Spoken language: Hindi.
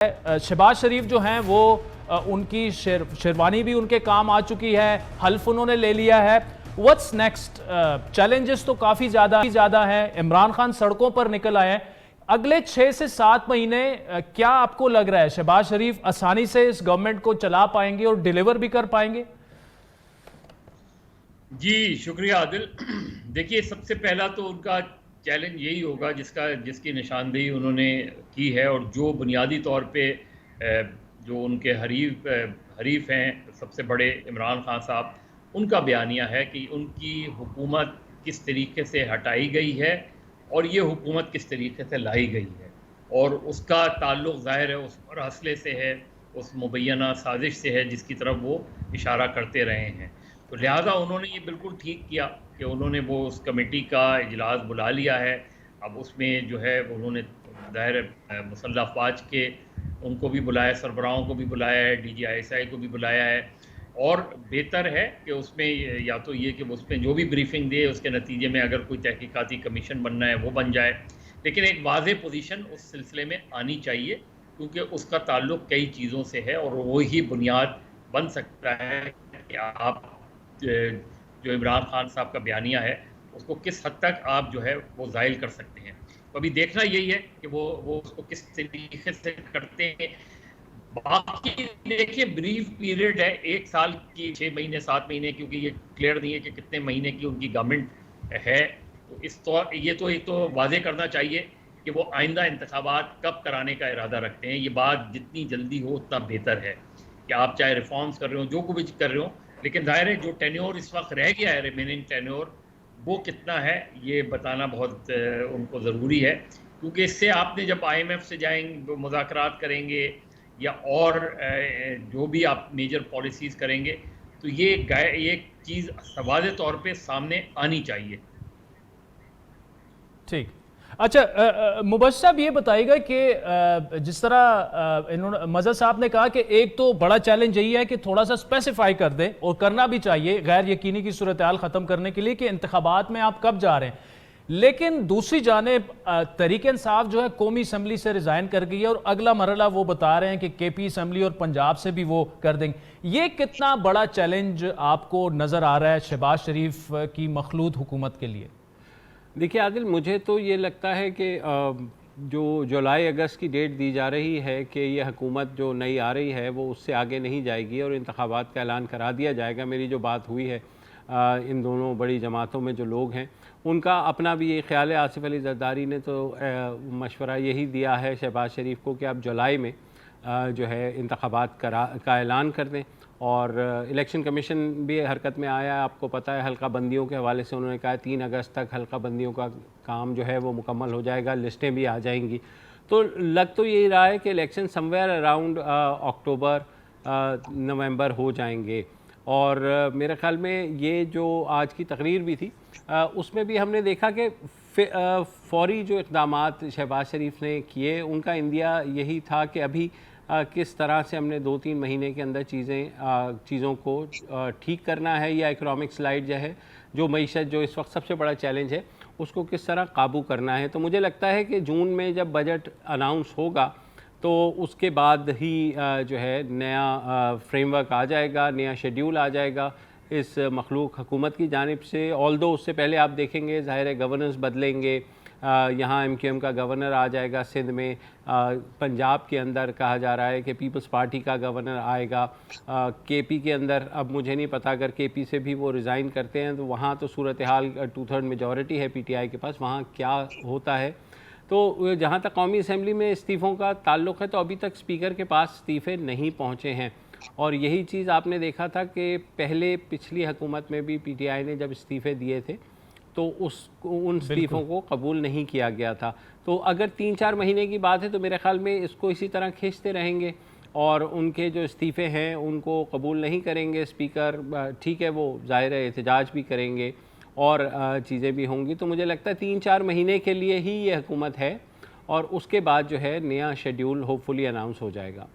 शहबाज शरीफ जो हैं वो उनकी शेरवानी भी उनके काम आ चुकी है, हल्फ उन्होंने ले लिया है। What's next? चैलेंजेस तो काफ़ी ज़्यादा हैं। इमरान खान सड़कों पर निकल आए हैं। अगले 6 से 7 महीने क्या आपको लग रहा है शहबाज शरीफ आसानी से इस गवर्नमेंट को चला पाएंगे और डिलीवर भी कर पाएंगे? जी शुक्रिया आदिल। देखिए, सबसे पहला तो उनका चैलेंज यही होगा जिसकी निशानदेही उन्होंने की है, और जो बुनियादी तौर पे जो उनके हरीफ हैं सबसे बड़े इमरान खान साहब, उनका बयानिया है कि उनकी हुकूमत किस तरीके से हटाई गई है और ये हुकूमत किस तरीके से लाई गई है, और उसका ताल्लुक़ ज़ाहिर है उस मरहले से है, उस मुबैना साजिश से है जिसकी तरफ वो इशारा करते रहे हैं। तो लिहाजा उन्होंने ये बिल्कुल ठीक किया कि उन्होंने वो उस कमेटी का इजलास बुला लिया है। अब उसमें जो है उन्होंने ज़ाहिर मुसल्लह अफ़वाज के उनको भी बुलाया, सरबराहों को भी बुलाया है, DGISI को भी बुलाया है, और बेहतर है कि उसमें या तो ये कि उसमें जो भी ब्रीफिंग दे उसके नतीजे में अगर कोई तहकीकाती कमीशन बनना है वो बन जाए, लेकिन एक वाज़ेह पोजीशन उस सिलसिले में आनी चाहिए, क्योंकि उसका ताल्लुक़ कई चीज़ों से है और वही बुनियाद बन सकता है कि आप जो इमरान खान साहब का बयानिया है उसको किस हद तक आप जो है वो ज़ाइल कर सकते हैं। तो अभी देखना यही है कि वो उसको किस तरीके से करते हैं। बाकी देखिए, ब्रीफ पीरियड है 1 साल की, 6 महीने 7 महीने, क्योंकि ये क्लियर नहीं है कि कितने महीने की उनकी गवर्नमेंट है। तो ये तो एक तो वाज़ेह करना चाहिए कि वो आइंदा इंतखाबात कब कराने का इरादा रखते हैं। ये बात जितनी जल्दी हो उतना बेहतर है कि आप चाहे रिफॉर्म्स कर रहे हो, जो कुछ कर रहे हो, लेकिन ज़ाहिर है जो टेन्योर इस वक्त रह गया है, रिमेनिंग टेन्योर, वो कितना है ये बताना बहुत उनको ज़रूरी है, क्योंकि इससे आपने जब IMF से जाएंगे, मुज़ाकरात करेंगे या और जो भी आप मेजर पॉलिसीज़ करेंगे, तो ये चीज़ वाज़ेह तौर पे सामने आनी चाहिए। ठीक। अच्छा, मुबश्शिर साहब ये बताइएगा कि जिस तरह इन्होंने मज़हर साहब ने कहा कि एक तो बड़ा चैलेंज यही है कि थोड़ा सा स्पेसिफाई कर दें, और करना भी चाहिए गैर यकीनी की सूरत हाल ख़त्म करने के लिए कि इंतखाबात में आप कब जा रहे हैं। लेकिन दूसरी जानिब तहरीक इंसाफ जो है कौमी असम्बली से रिज़ाइन कर गई है, और अगला मरहला वो बता रहे हैं कि KP असम्बली और पंजाब से भी वो कर देंगे। ये कितना बड़ा चैलेंज आपको नज़र आ रहा है शहबाज शरीफ की मखलूत हुकूमत के लिए? देखिए आदिल, मुझे तो ये लगता है कि जो जुलाई अगस्त की डेट दी जा रही है कि ये हुकूमत जो नई आ रही है वो उससे आगे नहीं जाएगी और इंतखाबात का ऐलान करा दिया जाएगा। मेरी जो बात हुई है इन दोनों बड़ी जमातों में जो लोग हैं उनका अपना भी ये ख्याल है। आसिफ अली जरदारी ने तो मशवरा यही दिया है शहबाज शरीफ को कि आप जुलाई में जो है इंतखाबात का ऐलान कर दें, और इलेक्शन कमीशन भी हरकत में आया है। आपको पता है हल्का बंदियों के हवाले से उन्होंने कहा 3 अगस्त तक हल्का बंदियों का काम जो है वो मुकम्मल हो जाएगा, लिस्टें भी आ जाएंगी। तो लग तो यही रहा है कि इलेक्शन समवेयर अराउंड अक्टूबर नवंबर हो जाएंगे। और मेरे ख़्याल में ये जो आज की तकरीर भी थी उसमें भी हमने देखा कि फ़ौरी जो इक़दामात शहबाज शरीफ ने किए उनका इंदिया यही था कि अभी किस तरह से हमने 2-3 महीने के अंदर चीज़ों को ठीक करना है, या इकोनॉमिक स्लाइड जो है, जो मईशत जो इस वक्त सबसे बड़ा चैलेंज है, उसको किस तरह काबू करना है। तो मुझे लगता है कि जून में जब बजट अनाउंस होगा तो उसके बाद ही जो है नया फ्रेमवर्क आ जाएगा, नया शेड्यूल आ जाएगा इस मखलूक हुकूमत की जानिब से। ऑल्दो उससे पहले आप देखेंगे ज़ाहिर है गवर्नर्स बदलेंगे, यहाँ MQM का गवर्नर आ जाएगा सिंध में, पंजाब के अंदर कहा जा रहा है कि पीपल्स पार्टी का गवर्नर आएगा, KP के अंदर अब मुझे नहीं पता अगर KP से भी वो रिज़ाइन करते हैं तो वहाँ तो सूरत हाल 2/3 मेजॉरिटी है PTI के पास, वहाँ क्या होता है। तो जहाँ तक कौमी असम्बली में इस्तीफ़ों का ताल्लुक़ है तो अभी तक स्पीकर के पास इस्तीफ़े नहीं पहुँचे हैं, और यही चीज़ आपने देखा था कि पहले पिछली हुकूमत में भी PTI ने जब इस्तीफ़े दिए थे तो उन इस्तीफ़ों को कबूल नहीं किया गया था। तो अगर 3-4 महीने की बात है तो मेरे ख़्याल में इसको इसी तरह खींचते रहेंगे और उनके जो इस्तीफ़े हैं उनको कबूल नहीं करेंगे स्पीकर। ठीक है, वो ज़ाहिर है एहतजाज भी करेंगे और चीज़ें भी होंगी। तो मुझे लगता है 3-4 महीने के लिए ही ये हुकूमत है, और उसके बाद जो है नया शेड्यूल होपफुली अनाउंस हो जाएगा।